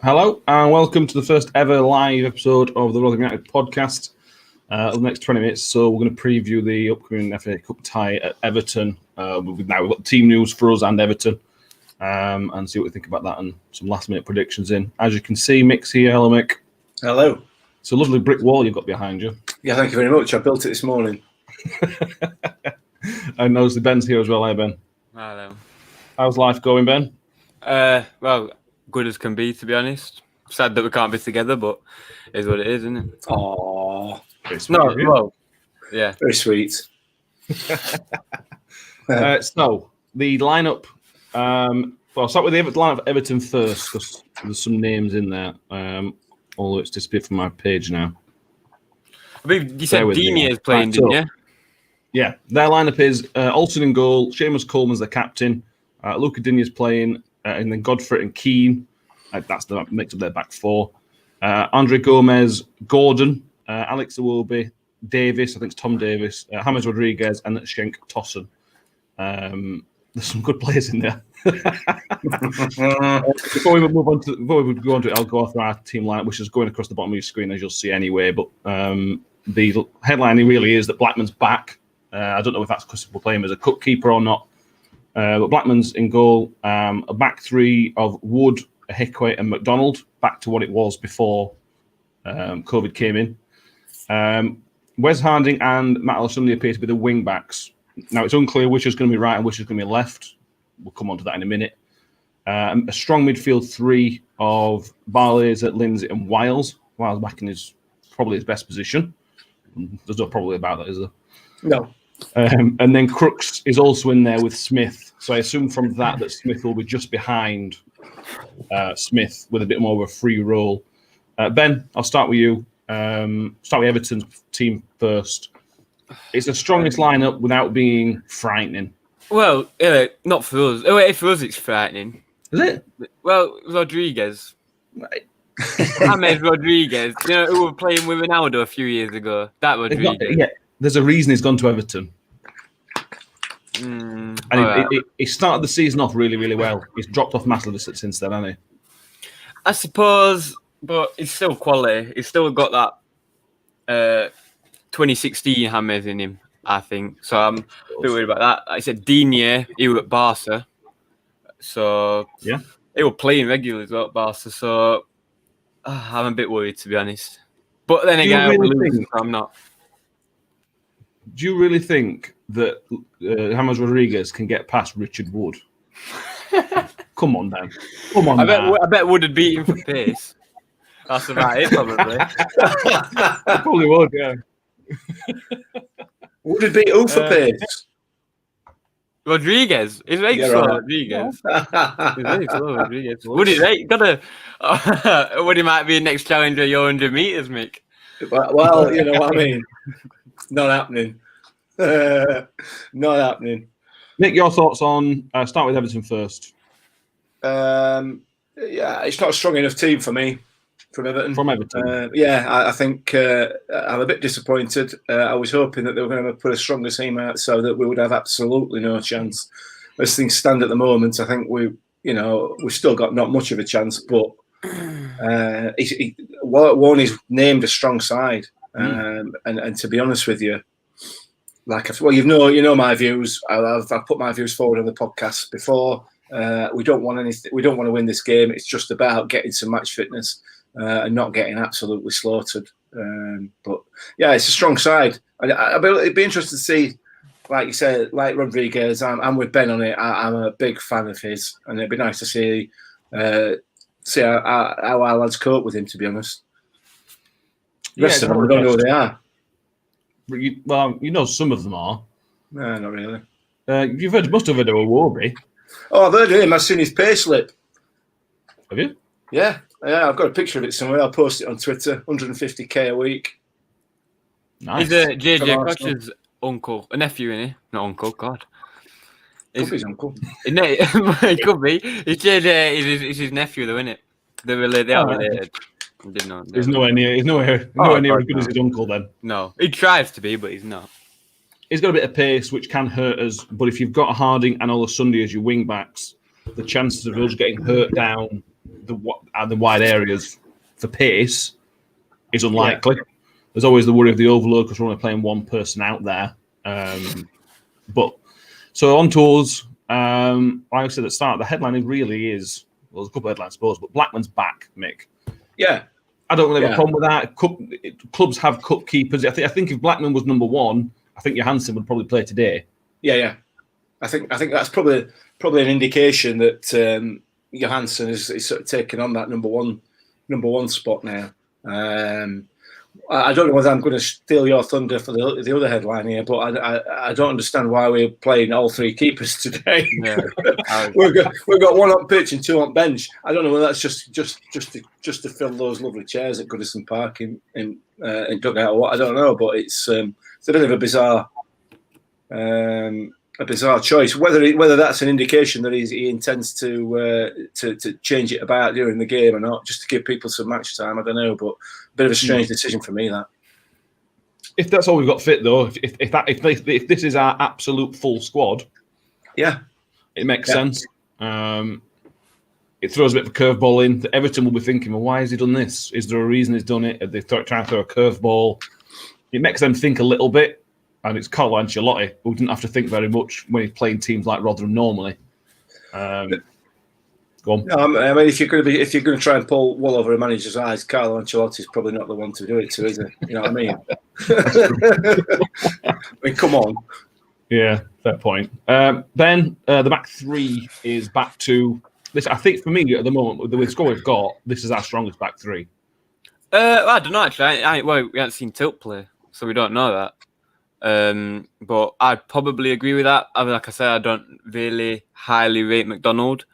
Hello and welcome to the first ever live episode of the Rotherham United podcast. Over the next 20 minutes, so we're going to preview the upcoming FA Cup tie at Everton. We've got team news for us and Everton, and see what we think about that and some last-minute predictions in. As you can see, Mick's here. Hello, Mick. Hello. It's a lovely brick wall you've got behind you. Yeah, thank you very much. I built it this morning. And notice Ben's here as well. Hi, Ben. Hello. How's life going, Ben? Well, good as can be, to be honest. Sad that we can't be together, but it is what it is, isn't it? Oh, No, well, yeah. very sweet. So, the lineup. I'll start with the lineup of Everton first, because there's some names in there. Although it's disappeared from my page now. I believe you said Digne is playing, didn't you? Yeah, their lineup is Alston in goal, Seamus Coleman's the captain, Luca Digne is playing, and then Godfrey and Keane. That's the mix of their back four. Andre Gomez, Gordon, Alex Iwobi, Davis, I think it's Tom Davis, James Rodriguez, and Schenk Tossen. There's some good players in there. Before we go on to it, I'll go through our team lineup, which is going across the bottom of your screen, as you'll see anyway. But the headline really is that Blackman's back. I don't know if that's because we're playing him as a cup keeper or not. But Blackman's in goal. A back three of Wood, Hickway, and McDonald, back to what it was before COVID came in. Wes Harding and Matt Alisson appear to be the wing backs. Now, it's unclear which is going to be right and which is going to be left. We'll come on to that in a minute. A strong midfield three of Barlaser, Lindsay, and Wiles. Wiles back in probably his best position. There's no probably about that, is there? No. And then Crooks is also in there with Smith. So I assume from that Smith will be just behind Smith with a bit more of a free role. Ben, I'll start with you. Start with Everton's team first. It's the strongest lineup without being frightening. Well, not for us. For us, it's frightening. Is it? Well, Rodriguez. James Rodriguez. You know, who were playing with Ronaldo a few years ago. That Rodriguez. There's a reason he's gone to Everton. He started the season off really, really well. He's dropped off massively since then, hasn't he? I suppose, but he's still quality. He's still got that 2016 James in him, I think. So I'm a bit worried about that. Like I said, Digne, he was at Barca. So yeah, he was playing regularly as well at Barca. So I'm a bit worried, to be honest. But then again, I'm not. Do you really think that James Rodriguez can get past Richard Wood? Come on, Dan. Come on, I bet Wood would beat him for pace. That's about it, probably. Probably would, yeah. Would it beat who for pace? Rodriguez. He's very slow, right. Rodriguez. He's very slow, Rodriguez. Would he, right? Would he might be next challenger your 100 metres, Mick? Well, you know what I mean. Not happening. Not happening. Nick, your thoughts on start with Everton first. Yeah, it's not a strong enough team for me from Everton. I think I'm a bit disappointed. I was hoping that they were going to put a stronger team out so that we would have absolutely no chance. As things stand at the moment, I think we've still got not much of a chance. But one is named a strong side. And to be honest with you, you know my views. I've put my views forward on the podcast before. We don't want anything. We don't want to win this game. It's just about getting some match fitness and not getting absolutely slaughtered. But yeah, it's a strong side. It'd be interesting to see, like you said, like Rodriguez. I'm with Ben on it. I'm a big fan of his, and it'd be nice to see how our lads cope with him. To be honest. The rest of them, I don't know who they are. You know some of them are. No, not really. Must have heard of Iwobi. Oh, I've heard of him. I've seen his payslip. Have you? Yeah, I've got a picture of it somewhere. I'll post it on Twitter. 150k a week. Nice. He's JJ Koch's uncle, a nephew, isn't he? Not uncle, God. Could be his uncle. It could be. It's JJ. It's his nephew, though, isn't it? They are related. Didn't know. He's nowhere near as good as his uncle. Then no, he tries to be, but he's not. He's got a bit of pace, which can hurt us. But if you've got Harding and Alisson as your wing backs, the chances of us getting hurt down the wide areas for pace is unlikely. Yeah. There's always the worry of the overload because we're only playing one person out there. But so on to us. Like I said at the start, the headline really is, well, there's a couple of headlines, I suppose, but Blackman's back, Mick. Yeah. I don't really have a problem with that. Clubs have cup keepers. I think if Blackman was number one, I think Johansson would probably play today. Yeah. I think that's probably an indication that Johansson is sort of taking on that number one spot now. I don't know whether I'm going to steal your thunder for the other headline here, but I don't understand why we're playing all three keepers today. Yeah. we've got one on pitch and two on bench. I don't know whether that's just to fill those lovely chairs at Goodison Park in dugout or what. I don't know, but it's a bit of a bizarre choice. Whether that's an indication that he intends to change it about during the game or not, just to give people some match time, I don't know. But a bit of a strange decision for me, that. If that's all we've got fit, though, if this is our absolute full squad, yeah, it makes sense. It throws a bit of a curveball in. Everton will be thinking, well, why has he done this? Is there a reason he's done it? Are they trying to throw a curveball? It makes them think a little bit. And it's Carlo Ancelotti, who didn't have to think very much when he's playing teams like Rotherham normally. Go on. No, I mean, if you're going to try and pull wool over a manager's eyes, Carlo Ancelotti is probably not the one to do it to, is he? You know what I mean? I mean, come on. Yeah, fair point. Ben, the back three is back to this. I think for me at the moment, with the score we've got, this is our strongest back three. I don't know actually. We haven't seen Tilt play, so we don't know that. But I'd probably agree with that. I mean, like I said, I don't really highly rate McDonald.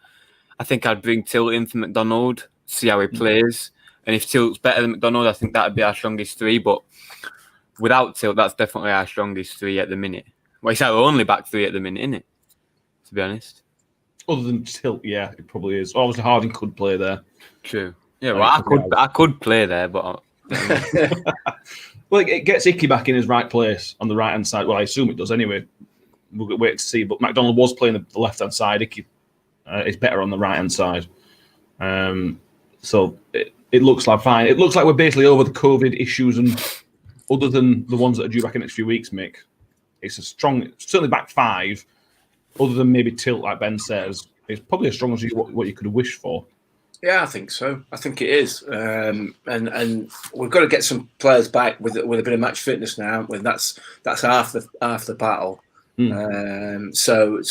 I think I'd bring Tilt in for McDonald, see how he plays. And if Tilt's better than McDonald, I think that'd be our strongest three. But without Tilt, that's definitely our strongest three at the minute. Well, it's our only back three at the minute, isn't it? To be honest. Other than Tilt, yeah, it probably is. Obviously, Harding could play there. True. Yeah, well, I could play there, but... Well, it gets Icky back in his right place on the right-hand side. Well, I assume it does anyway. We'll wait to see. But McDonald was playing the left-hand side. Icky is better on the right-hand side. So it looks like fine. It looks like we're basically over the COVID issues, and other than the ones that are due back in the next few weeks, Mick, it's a strong, certainly back five, other than maybe Tilt, like Ben says, it's probably as strong as what you could have wished for. Yeah, I think so. I think it is, and we've got to get some players back with a bit of match fitness now, haven't we? That's half the battle. So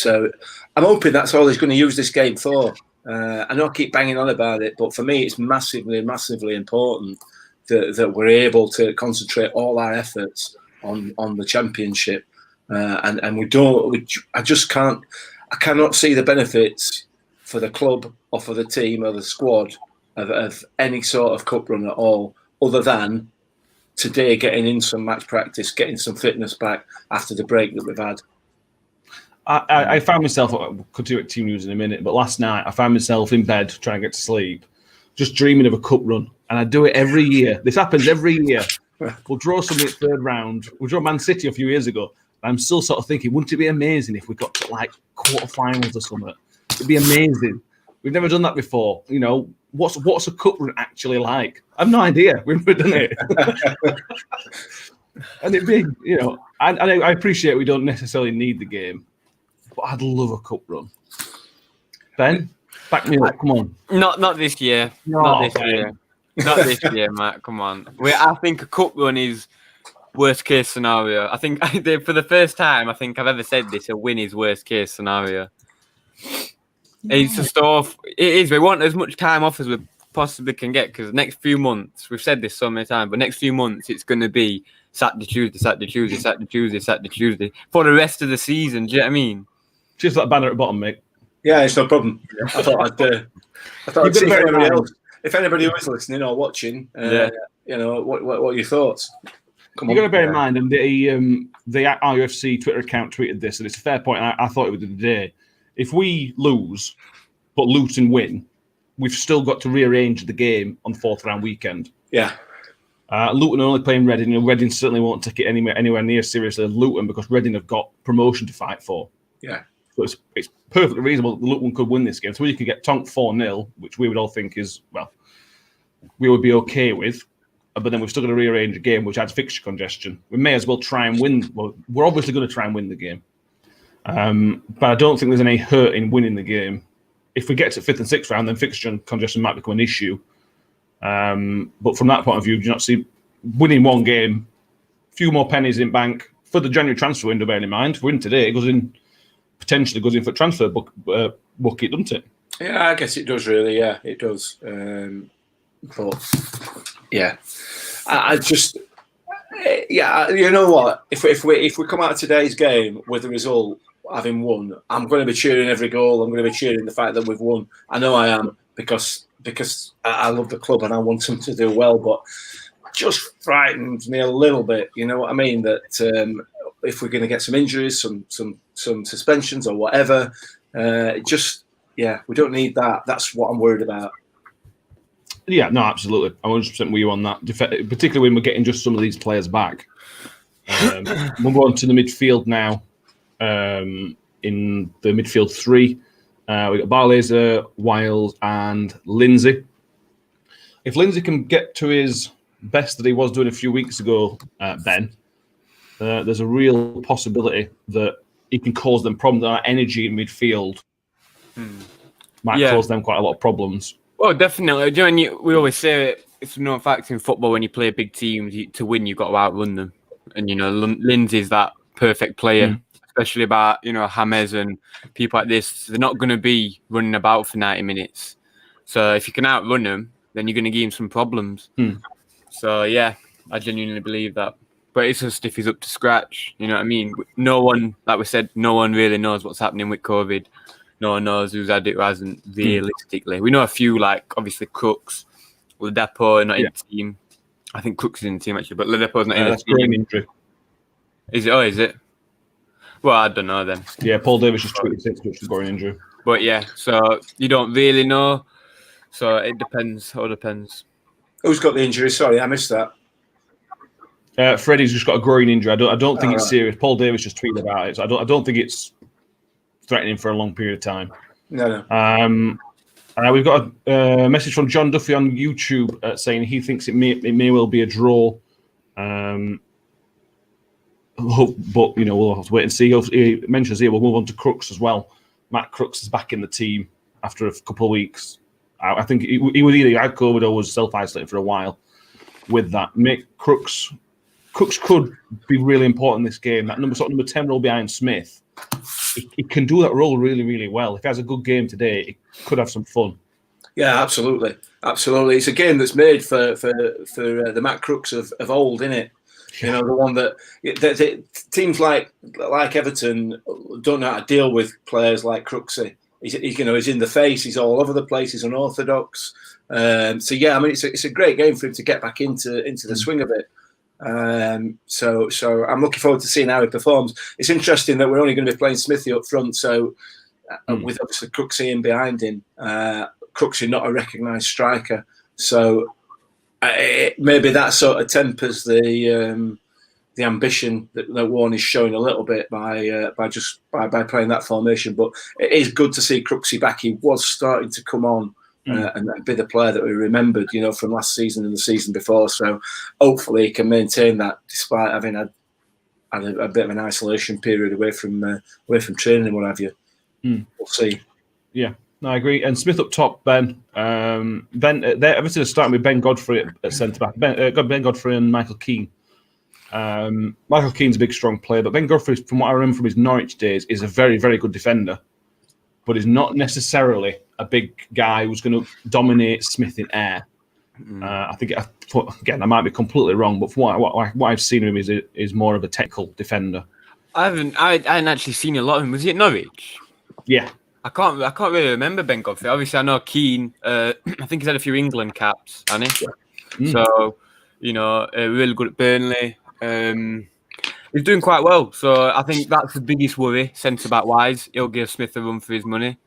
I'm hoping that's all he's going to use this game for. I know I keep banging on about it, but for me, it's massively important that we're able to concentrate all our efforts on the championship, and we don't. I cannot see the benefits for the club or for the team or the squad of any sort of cup run at all, other than today getting in some match practice, getting some fitness back after the break that we've had. I found myself, I'll continue at team news in a minute, but last night I found myself in bed trying to get to sleep, just dreaming of a cup run. And I do it every year. This happens every year. We'll draw something at third round. We drew Man City a few years ago. I'm still sort of thinking, wouldn't it be amazing if we got to like quarterfinals or something? It'd be amazing. We've never done that before. You know, what's a cup run actually like? I have no idea. We've never done it. And it'd be, you know, I appreciate we don't necessarily need the game, but I'd love a cup run. Ben, back me up. Come on. Not this year. Not this year. Not this year, Matt. Come on. I think a cup run is worst case scenario. I think for the first time I think I've ever said this, a win is worst case scenario. It's just off. It is. We want as much time off as we possibly can get, because the next few months, we've said this so many times, but next few months it's going to be Saturday, Tuesday for the rest of the season. Do you know what I mean? Just that banner at the bottom, mate. Yeah, it's no problem. I thought I'd see if anybody was listening or watching, you know, what are your thoughts? You've got to bear in mind, and the RUFC Twitter account tweeted this, and it's a fair point. I thought it was the day. If we lose, but Luton win, we've still got to rearrange the game on fourth round weekend. Yeah. Luton are only playing Reading, and Reading certainly won't take it anywhere near seriously as Luton, because Reading have got promotion to fight for. Yeah. So it's perfectly reasonable that Luton could win this game. So we could get tonked 4-0, which we would all think is, well, we would be okay with. But then we've still got to rearrange a game, which adds fixture congestion. We may as well try and win. Well, we're obviously going to try and win the game. But I don't think there's any hurt in winning the game. If we get to 5th and 6th round, then fixture congestion might become an issue. But from that point of view, do you not see winning one game, a few more pennies in bank for the January transfer window, bearing in mind? If we win today, it potentially goes in for transfer bucket, doesn't it? Yeah, I guess it does, really. Yeah, it does. But, yeah. I just... Yeah, you know what? If we come out of today's game with a result, having won, I'm going to be cheering every goal. I'm going to be cheering the fact that we've won. I know I am, because I love the club and I want them to do well, but it just frightens me a little bit. You know what I mean? That if we're going to get some injuries, some suspensions or whatever, we don't need that. That's what I'm worried about. Yeah, no, absolutely. I'm 100% with you on that, particularly when we're getting just some of these players back. We'll go on to the midfield now. In the midfield three, we got Barlaser, Wiles, and Lindsay. If Lindsay can get to his best that he was doing a few weeks ago, Ben, there's a real possibility that he can cause them problems. Our energy in midfield might cause them quite a lot of problems. Well, definitely. Do you know, we always say it's a known fact in football, when you play a big team, to win, you've got to outrun them. And, Lindsay's that perfect player, especially about, James and people like this. They're not going to be running about for 90 minutes. So if you can outrun them, then you're going to give him some problems. So, yeah, I genuinely believe that. But it's just if he's up to scratch, you know what I mean? No one, like we said, no one really knows what's happening with COVID. No one knows who's had it, who hasn't, realistically. We know a few, like, obviously, Crooks, Ledepo, not in the team. I think Crooks is in the team, actually, but Ledepo's not in the team. Groin injury. Is it? Oh, is it? Well, I don't know then. Yeah, Paul Davis just tweeted since which was groin injury. But, yeah, so you don't really know. So it depends. All depends. Who's got the injury? Sorry, I missed that. Freddie's just got a groin injury. I don't think it's serious. Paul Davis just tweeted about it, so I don't think it's threatening for a long period of time. No. We've got a message from John Duffy on YouTube saying he thinks it may well be a draw. But we'll have to wait and see. He mentions here we'll move on to Crooks as well. Matt Crooks is back in the team after a couple of weeks. I think he was either had COVID or was self-isolating for a while. With that, Crooks could be really important in this game. That number 10 role behind Smith. He can do that role really, really well. If he has a good game today, he could have some fun. Yeah, absolutely. It's a game that's made for the Matt Crooks of old, isn't it? Yeah. The one that teams like Everton don't know how to deal with players like Crooksy. He's in the face. He's all over the place. He's unorthodox. It's a great game for him to get back into the swing of it. So I'm looking forward to seeing how he performs. It's interesting that we're only going to be playing Smithy up front, so with obviously Crooksy in behind him. Crooksy not a recognised striker, so maybe that sort of tempers the ambition that Warne is showing a little bit by playing that formation. But it is good to see Crooksy back. He was starting to come on. And be the player that we remembered, from last season and the season before. So hopefully he can maintain that despite having had a bit of an isolation period away from training and what have you. We'll see. Yeah, no, I agree. And Smith up top, Ben. Everton is starting with Ben Godfrey at centre back. Ben Godfrey and Michael Keane. Michael Keane's a big, strong player, but Ben Godfrey, from what I remember from his Norwich days, is a very, very good defender. But he's not necessarily a big guy who's going to dominate Smith in air. I think, again, I might be completely wrong, but from what I've seen of him is more of a technical defender. I hadn't actually seen a lot of him. Was he at Norwich? Yeah. I can't really remember Ben Godfrey. Obviously, I know Keane. I think he's had a few England caps, hasn't he? Yeah. So, really good at Burnley. He's doing quite well, so I think that's the biggest worry, centre-back wise. He'll give Smith a run for his money.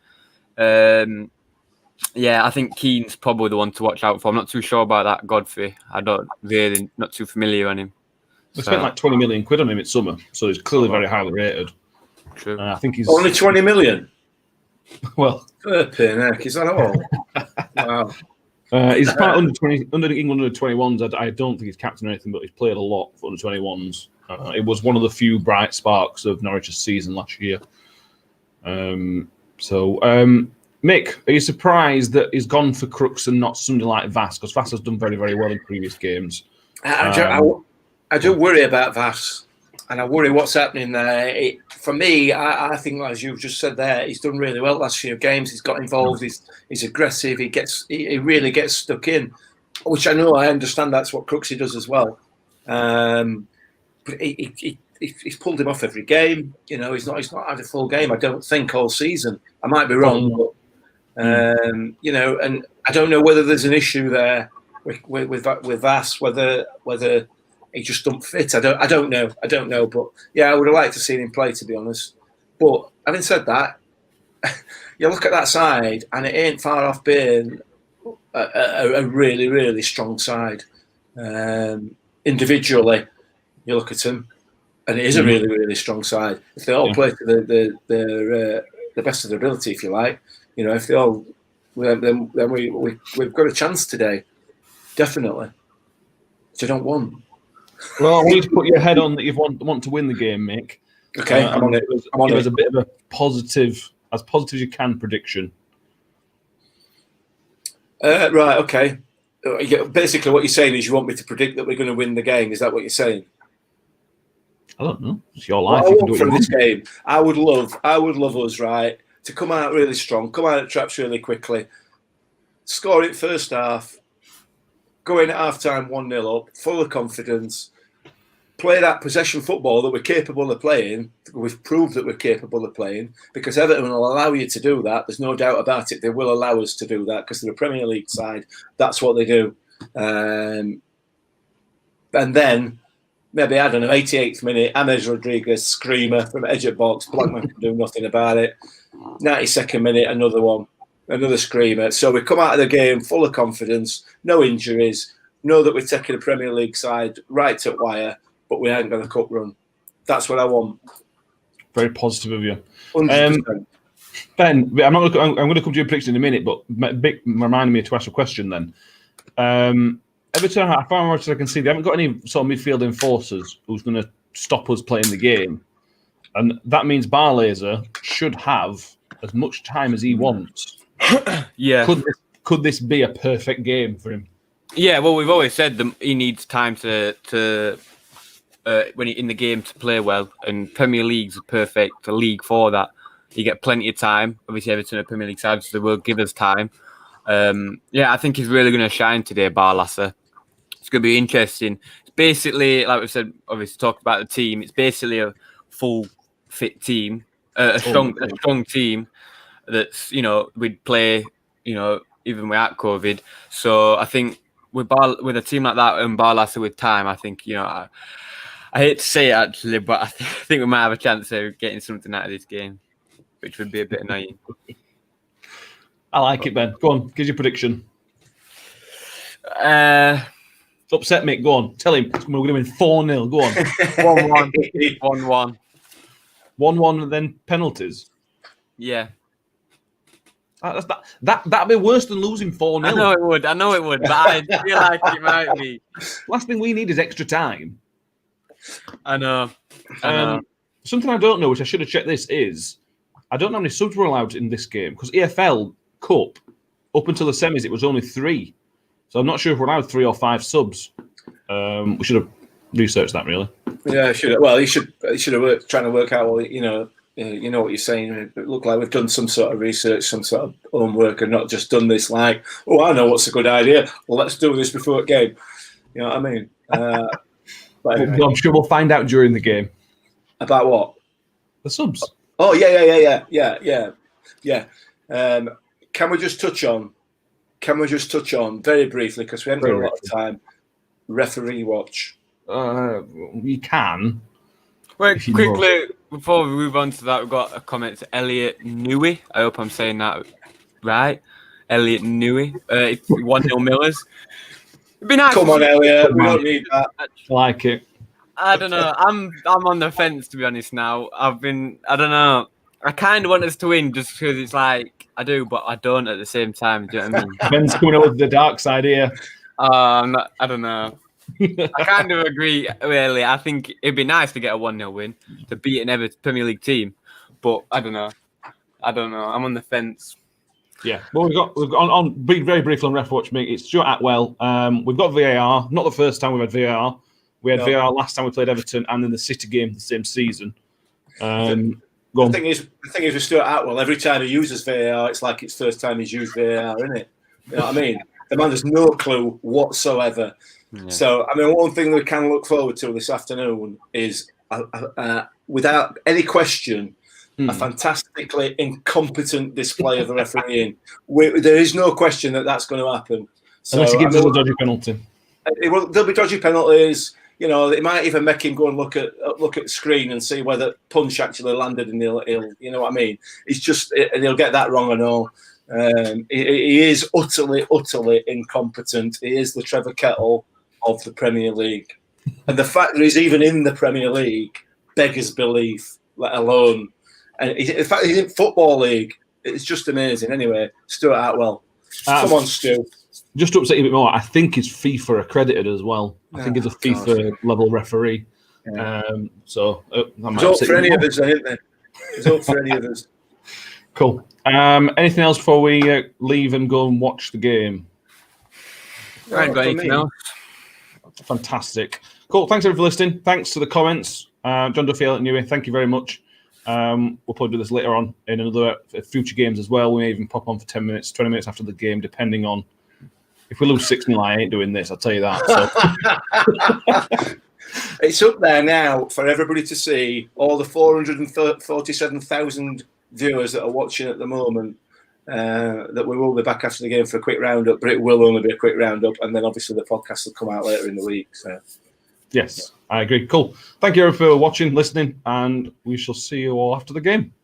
I think Keane's probably the one to watch out for. I'm not too sure about that Godfrey. Not too familiar on him. We spent like 20 million quid on him in summer, so he's clearly very highly rated. True. I think he's Only 20 million. well. Flipping heck, is that all? Wow. He's part under England under 21s. I don't think he's captain or anything, but he's played a lot for under 21s. It was one of the few bright sparks of Norwich's season last year. Mick, are you surprised that he's gone for Crooks and not somebody like Vass? Because Vass has done very, very well in previous games. I do worry about Vass, and I worry what's happening there. For me, I think, as you've just said there, he's done really well last few games. He's got involved. He's aggressive. He really gets stuck in, which I understand that's what Crooksy does as well. But he's pulled him off every game. You know, he's not had a full game, I don't think, all season. I might be wrong, but you know, and I don't know whether there's an issue there with Vass, whether he just don't fit. I don't know. But yeah, I would have liked to see him play, to be honest. But having said that, you look at that side, and it ain't far off being a really, really strong side. Individually, you look at them, and it is a really, really strong side. If they all play to the best of their ability, if you like, you know, if they all, then we've got a chance today, definitely. Which I don't want. Well, I want you to put your head on that you want to win the game, Mick. Okay, I'm on it. There's a bit of a positive as you can prediction. Right, okay. Basically, what you're saying is you want me to predict that we're going to win the game. Is that what you're saying? I don't know. It's your life. From this game, I would love us, right, to come out really strong, come out of traps really quickly, score it first half, go in at half-time 1-0 up, full of confidence, play that possession football that we're capable of playing. We've proved that we're capable of playing because Everton will allow you to do that. There's no doubt about it. They will allow us to do that because they're a Premier League side. That's what they do. And then, maybe, I don't know, 88th minute, James Rodriguez, screamer from edge of box. Blackman can do nothing about it. 92nd minute, another one, another screamer. So we come out of the game full of confidence, no injuries, know that we're taking a Premier League side right to wire, but we ain't got a cup run. That's what I want. Very positive of you. 100%. Ben, I'm going to come to your prediction in a minute, but Mick reminded me to ask a question then. Everton, as far as I can see, they haven't got any sort of midfield enforcers who's going to stop us playing the game. And that means Barlaser should have as much time as he wants. Yeah. Could this be a perfect game for him? Yeah, well, we've always said that he needs time to when in the game to play well, and Premier League's a perfect league for that. You get plenty of time. Obviously, Everton are Premier League side, so they will give us time. Yeah, I think he's really going to shine today, Barlaser. It's going to be interesting. It's basically, like we said, obviously talked about the team. It's basically a full fit team, a strong team that's, you know, we'd play, you know, even without COVID. So I think with a team like that and Barlaser with time, I think, you know, I hate to say it actually, but I think we might have a chance of getting something out of this game, which would be a bit annoying. I like it, Ben. Go on, give your prediction. It's upset, Mick. Go on. Tell him we're going to win 4-0. Go on. 1-1. 1-1. 1-1 and then penalties. Yeah. That'd be worse than losing 4-0. I know it would, but I feel like it might be. Last thing we need is extra time. I know. Something I don't know, which I should have checked this, is I don't know how many subs were allowed in this game because EFL Cup, up until the semis, it was only 3. So I'm not sure if we're allowed 3 or 5 subs. We should have researched that, really. Yeah, should have. Well, he should have trying to work out. Well, you know what you're saying. It looked like we've done some sort of research, some sort of homework, and not just done this like, oh, I know what's a good idea. Well, let's do this before the game. You know what I mean? But anyway. I'm sure we'll find out during the game. About what? The subs. Oh, yeah. Can we just touch on very briefly, because we haven't got a lot of time, referee watch? We can. Well, quickly, before we move on to that, we've got a comment to Elliot Newey. I hope I'm saying that right. Elliot Newey. It's 1-0 Millers. It'd be nice. Come on, Elliot. We don't need that. I like it. I don't know. I'm on the fence, to be honest. Now I don't know. I kind of want us to win just because it's like I do, but I don't at the same time. Do you know what I mean? Ben's coming over the dark side here. I don't know. I kind of agree. Really, I think it'd be nice to get a 1-0 win to beat an Everton Premier League team, but I don't know. I'm on the fence. Yeah, well, we've got on very briefly on Ref Watch Me. It's Stuart Atwell. We've got VAR. Not the first time we've had VAR. We had VAR last time we played Everton, and then the City game the same season. The thing is with Stuart Atwell, every time he uses VAR, it's like it's first time he's used VAR, isn't it? You know what I mean? The man has no clue whatsoever. Yeah. So, I mean, one thing we can look forward to this afternoon is, without any question, a fantastically incompetent display of the refereeing. There is no question that that's going to happen. So, unless he gives us a dodgy penalty. There'll be dodgy penalties. You know, it might even make him go and look at the screen and see whether punch actually landed, and he'll you know what I mean? It's just, and he'll get that wrong and all. He is utterly incompetent. He is the Trevor Kettle of the Premier League, and the fact that he's even in the Premier League beggars belief, let alone. And in fact, he's in Football League. It's just amazing. Anyway, Stuart Atwell. Come on, Stu. Just to upset you a bit more, I think he's FIFA accredited as well. I think he's a FIFA level referee. Yeah. So there's hope for any of us, isn't there? There's hope for any of us. Cool. Anything else before we leave and go and watch the game? I ain't got anything else. Fantastic. Cool. Thanks everyone for listening. Thanks to the comments. John Duffy, Elliot Newey, thank you very much. We'll probably do this later on in another future games as well. We may even pop on for 10 minutes, 20 minutes after the game, depending on if we lose 6-0. I ain't doing this, I'll tell you that. So. It's up there now for everybody to see, all the 447,000 viewers that are watching at the moment, that we will be back after the game for a quick roundup, but it will only be a quick roundup, and then obviously the podcast will come out later in the week. So, yes, I agree. Cool. Thank you everyone for watching, listening, and we shall see you all after the game.